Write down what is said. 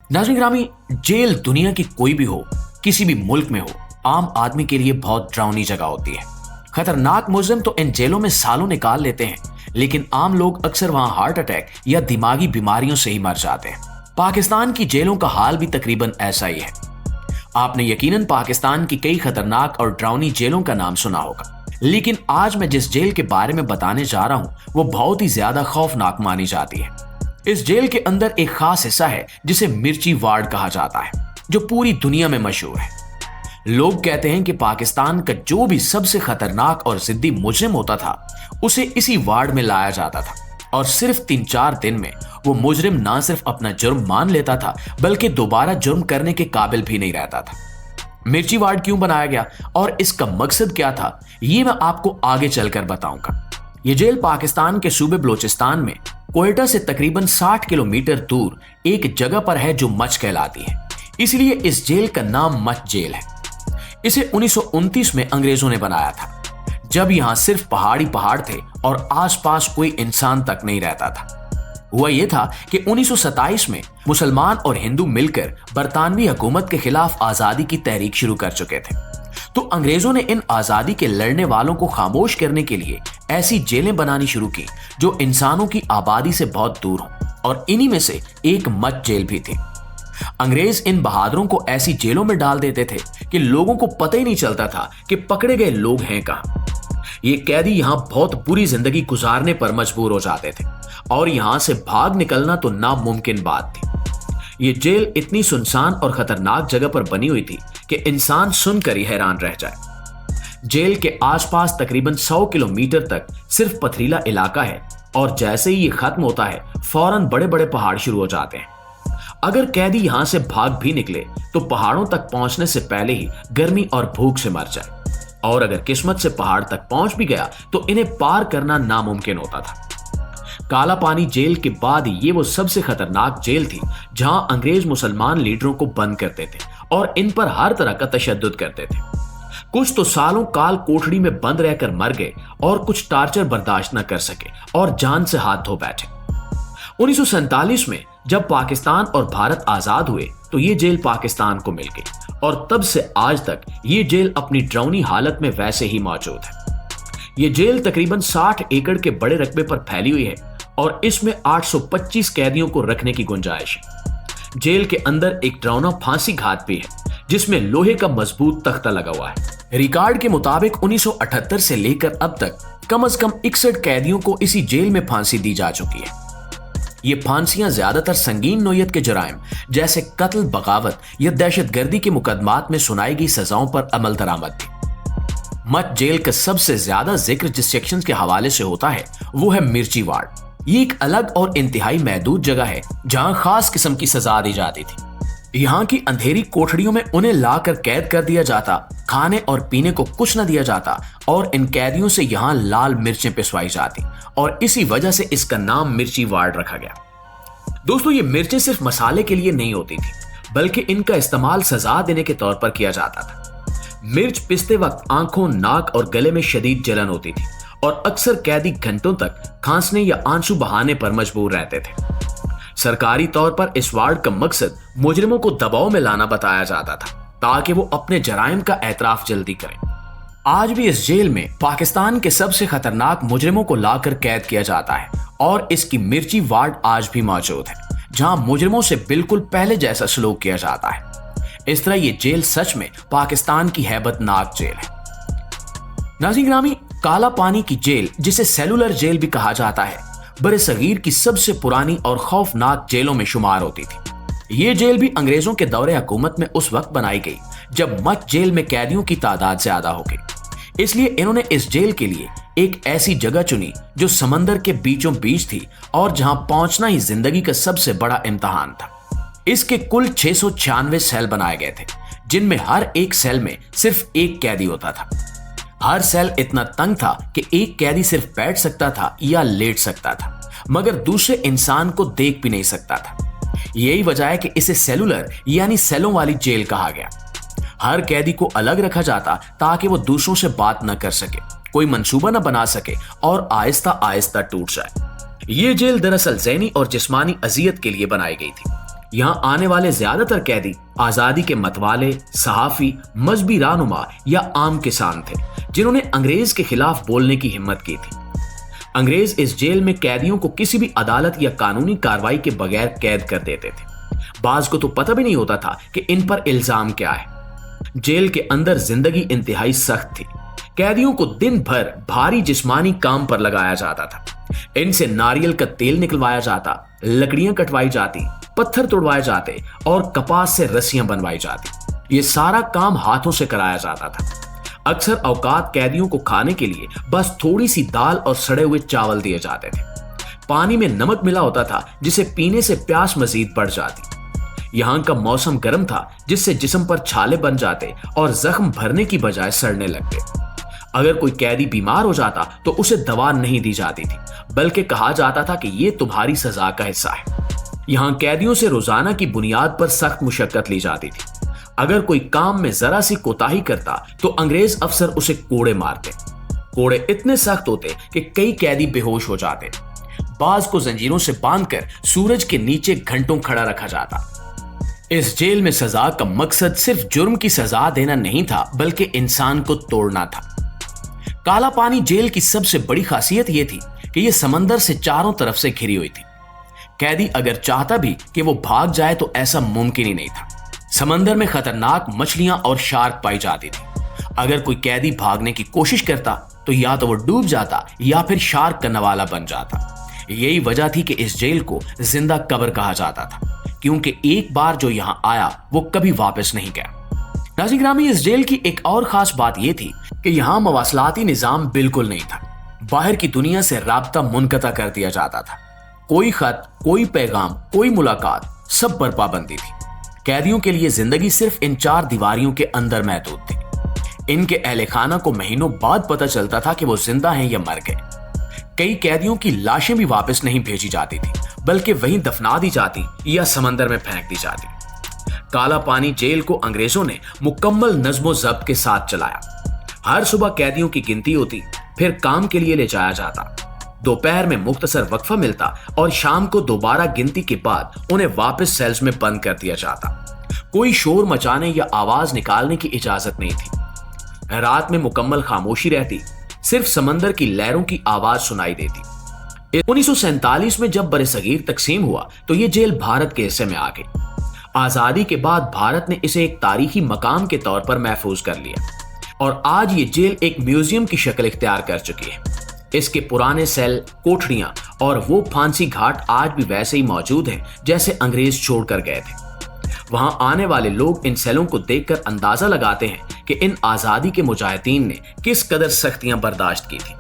नाज़रीन ग्रामी, जेल दुनिया की कोई भी हो, किसी भी मुल्क में हो, आम आदमी के लिए बहुत डरावनी जगह होती है। खतरनाक मुजरिम तो इन जेलों में सालों निकाल लेते हैं, लेकिन आम लोग अक्सर वहां हार्ट अटैक या दिमागी बीमारियों से ही मर जाते हैं। पाकिस्तान की जेलों का हाल भी तकरीबन ऐसा ही है। आपने यकीनन पाकिस्तान की कई खतरनाक और डरावनी जेलों का नाम सुना होगा, लेकिन आज मैं जिस जेल के बारे में बताने जा रहा हूं वो बहुत ही ज्यादा खौफनाक मानी जाती है। इस जेल के अंदर एक खास हिस्सा है जिसे मिर्ची वार्ड कहा जाता है, जो पूरी दुनिया में मशहूर है। लोग कहते हैं कि पाकिस्तान का जो भी सबसे खतरनाक और जिद्दी मुजरिम होता था उसे इसी वार्ड में लाया जाता था, और सिर्फ 3-4 दिन में वो मुजरिम ना सिर्फ अपना जुर्म मान लेता था बल्कि दोबारा जुर्म करने के काबिल भी नहीं रहता था। मिर्ची वार्ड क्यों बनाया गया और इसका मकसद क्या था, ये मैं आपको आगे चलकर बताऊंगा। ये जेल पाकिस्तान के सूबे बलोचिस्तान में कोयटा से तकरीबन 60 किलोमीटर दूर एक जगह पर है जो मच कहलाती है, इसलिए इस जेल का नाम मच जेल है। इसे 1929 में अंग्रेजों ने बनाया था, जब यहां सिर्फ पहाड़ी पहाड़ थे और आसपास कोई इंसान तक नहीं रहता था। हुआ यह था कि 1927 में मुसलमान और हिंदू मिलकर बरतानवी हुकूमत के खिलाफ आजादी की तहरीक शुरू कर चुके थे, तो अंग्रेजों ने इन आजादी के लड़ने वालों को खामोश करने के लिए ऐसी जेलें बनानी शुरू की जो इंसानों की आबादी से बहुत दूर हों, और इन्हीं में से एक मच जेल भी थी। अंग्रेज इन बहादुरों को ऐसी जेलों में डाल देते थे कि लोगों को पता ही नहीं चलता था कि पकड़े गए लोग हैं कहां। ये कैदी यहां बहुत बुरी जिंदगी गुजारने पर मजबूर हो जाते थे और यहां से भाग निकलना तो नामुमकिन बात थी। ये जेल इतनी सुनसान और खतरनाक जगह पर बनी हुई थी कि इंसान सुनकर ही हैरान रह जाए। जेल के आसपास तकरीबन 100 किलोमीटर तक सिर्फ पथरीला इलाका है, और जैसे ही ये खत्म होता है फौरन बड़े बड़े पहाड़ शुरू हो जाते हैं। अगर कैदी यहां से भाग भी निकले तो पहाड़ों तक पहुंचने से पहले ही गर्मी और भूख से मर जाए, और अगर किस्मत से पहाड़ तक पहुंच भी गया तो इन्हें पार करना नामुमकिन होता था। काला पानी जेल के बाद ये वो सबसे खतरनाक जेल थी जहां अंग्रेज मुसलमान लीडरों को बंद करते थे और इन पर हर तरह का तशद्दुद करते थे। कुछ तो सालों काल कोठड़ी में बंद रहकर मर गए और कुछ टार्चर बर्दाश्त न कर सके और जान से हाथ धो बैठे। 1947 में जब पाकिस्तान और भारत आजाद हुए तो ये जेल पाकिस्तान को मिल गई, और तब से आज तक ये जेल अपनी डरावनी हालत में वैसे ही मौजूद है। ये जेल तकरीबन 60 एकड़ के बड़े रकबे पर फैली हुई है और इसमें 825 कैदियों को रखने की गुंजाइश है। जेल के अंदर एक डरावना फांसी घाट भी है जिसमें लोहे का मजबूत तख्ता लगा हुआ है। रिकॉर्ड के मुताबिक 1978 से लेकर अब तक कम से कम 61 कैदियों को इसी जेल में फांसी दी जा चुकी है। ये फांसियां ज्यादातर संगीन नोयत के जराइम जैसे कत्ल, बगावत या दहशतगर्दी के मुकदमात में सुनाई गई सजाओं पर अमल दरामद थी। मच जेल का सबसे ज्यादा जिक्र जिस सेक्शन के हवाले से होता है वो है मिर्ची वार्ड। ये एक अलग और इंतहाई महदूद जगह है जहां खास किस्म की सजा दी जाती थी। यहाँ की अंधेरी कोठड़ियों में उन्हें लाकर कैद कर दिया जाता, खाने और पीने को कुछ न दिया जाता, और इन कैदियों से यहाँ लाल मिर्चें पिसवाई जाती, और इसी वजह से इसका नाम मिर्ची वार्ड रखा गया। दोस्तों, ये मिर्चें सिर्फ मसाले के लिए नहीं होती थी, बल्कि इनका इस्तेमाल सजा देने के तौर पर किया जाता था। मिर्च पिसते वक्त आंखों, नाक और गले में शदीद जलन होती थी, और अक्सर कैदी घंटों तक खांसने या आंसू बहाने पर मजबूर रहते थे। सरकारी तौर पर इस वार्ड का मकसद मुजरिमों को दबाव में लाना बताया जाता था ताकि वो अपने जराइम का एतराफ जल्दी करें। आज भी इस जेल में पाकिस्तान के सबसे खतरनाक मुजरिमों को लाकर कैद किया जाता है, और इसकी मिर्ची वार्ड आज भी मौजूद है जहां मुजरिमों से बिल्कुल पहले जैसा सलूक किया जाता है। इस तरह ये जेल सच में पाकिस्तान की हैबतनाक जेल है। नाज़रीन ग्रामी, काला पानी की जेल, जिसे सेलुलर जेल भी कहा जाता है, बड़े सगीर की सबसे पुरानी और खौफनाक जेलों में शुमार होती थी। ये जेल भी अंग्रेजों के दौरे हुकूमत में उस वक्त बनाई गई जब मच जेल में कैदियों की तादाद ज्यादा हो गई, इसलिए इन्होंने इस जेल के लिए एक ऐसी जगह चुनी जो समंदर के बीचों बीच थी और जहां पहुंचना ही जिंदगी का सबसे बड़ा इम्तहान था। इसके कुल 696 सेल बनाए गए थे, जिनमें हर एक सेल में सिर्फ एक कैदी होता था। हर सेल इतना तंग था कि एक कैदी सिर्फ बैठ सकता था या लेट सकता था, मगर दूसरे इंसान को देख भी नहीं सकता था। यही वजह है कि इसे सेलुलर यानी सेलों वाली जेल कहा गया। हर कैदी को अलग रखा जाता ताकि वो दूसरों से बात न कर सके, कोई मंसूबा न बना सके और आहिस्ता आहिस्ता टूट जाए। ये जेल दरअसल ज़हनी और जिस्मानी अजियत के लिए बनाई गई थी। यहाँ आने वाले ज्यादातर कैदी आजादी के मतवाले, सहाफी, मजहबी रहनुमा या आम किसान थे जिन्होंने अंग्रेज के खिलाफ बोलने की हिम्मत की थी। अंग्रेज इस जेल में कैदियों को किसी भी अदालत या कानूनी कार्रवाई के बगैर कैद कर देते थे। बाज को तो पता भी नहीं होता था कि इन पर इल्जाम क्या है। जेल के अंदर जिंदगी इंतहाई सख्त थी। कैदियों को दिन भर भारी जिस्मानी काम पर लगाया जाता था। इनसे नारियल का तेल निकलवाया जाता, लकड़ियां कटवाई जाती, पत्थर तोड़वाए जाते और कपास से रस्सियां बनवाई जाती। ये सारा काम हाथों से कराया जाता था। अक्सर औकात कैदियों को खाने के लिए बस थोड़ी सी दाल और सड़े हुए चावल दिए जाते थे। पानी में नमक मिला होता था जिसे पीने से प्यास मजीद बढ़ जाती। यहाँ का मौसम गर्म था जिससे जिस्म पर छाले बन जाते और जख्म भरने की बजाय सड़ने लगते। अगर कोई कैदी बीमार हो जाता तो उसे दवा नहीं दी जाती थी, बल्कि कहा जाता था कि ये तुम्हारी सजा का हिस्सा है। यहाँ कैदियों से रोजाना की बुनियाद पर सख्त मुशक्कत ली जाती थी। अगर कोई काम में जरा सी कोताही करता तो अंग्रेज अफसर उसे कोड़े मारते। कोड़े इतने सख्त होते कि कई कैदी बेहोश हो जाते। बाज को जंजीरों से बांधकर सूरज के नीचे घंटों खड़ा रखा जाता। इस जेल में सजा का मकसद सिर्फ जुर्म की सजा देना नहीं था, बल्कि इंसान को तोड़ना था। काला पानी जेल की सबसे बड़ी खासियत यह थी कि यह समंदर से चारों तरफ से घिरी हुई थी। कैदी अगर चाहता भी कि वो भाग जाए तो ऐसा मुमकिन ही नहीं था। समंदर में खतरनाक मछलियां और शार्क पाई जाती थी। अगर कोई कैदी भागने की कोशिश करता तो या तो वो डूब जाता या फिर शार्क का नवाला बन जाता। यही वजह थी कि इस जेल को जिंदा कब्र कहा जाता था, क्योंकि एक बार जो यहां आया वो कभी वापस नहीं गया। नाज़रीन ग्रामी, इस जेल की एक और खास बात यह थी कि यहाँ मवासलाती निजाम बिल्कुल नहीं था। बाहर की दुनिया से राब्ता मुनक़ता कर दिया जाता था। कोई खत, कोई पैगाम, कोई मुलाकात, सब पर पाबंदी थी। कैदियों के लिए जिंदगी सिर्फ इन 4 दीवारियों के अंदर महदूद थी। इनके अहले खाना को महीनों बाद पता चलता था कि वो जिंदा हैं या मर गए। कई कैदियों की लाशें भी वापस नहीं भेजी जाती थी, बल्कि वहीं दफना दी जाती या समंदर में फेंक दी जाती। काला पानी जेल को अंग्रेजों ने मुकम्मल नज़्मो ज़ब्त के साथ चलाया। हर सुबह कैदियों की गिनती होती, फिर काम के लिए ले जाया जाता। दोपहर में मुख्तसर वक्फा मिलता और शाम को दोबारा गिनती के बाद उन्हें वापस सेल्स में बंद कर दिया जाता। कोई शोर मचाने या आवाज निकालने की इजाजत नहीं थी। रात में मुकम्मल खामोशी रहती, सिर्फ समंदर की लहरों की आवाज सुनाई देती। 1947 में जब बरसगीर तकसीम हुआ तो ये जेल भारत के हिस्से में आ गई। आजादी के बाद भारत ने इसे एक तारीखी मकाम के तौर पर महफूज कर लिया और आज ये जेल एक म्यूजियम की शक्ल इख्तियार कर चुकी है। इसके पुराने सेल, कोठरियां और वो फांसी घाट आज भी वैसे ही मौजूद हैं जैसे अंग्रेज छोड़कर गए थे। वहां आने वाले लोग इन सेलों को देखकर अंदाजा लगाते हैं कि इन आजादी के मुजाहिदीन ने किस कदर सख्तियां बर्दाश्त की थी।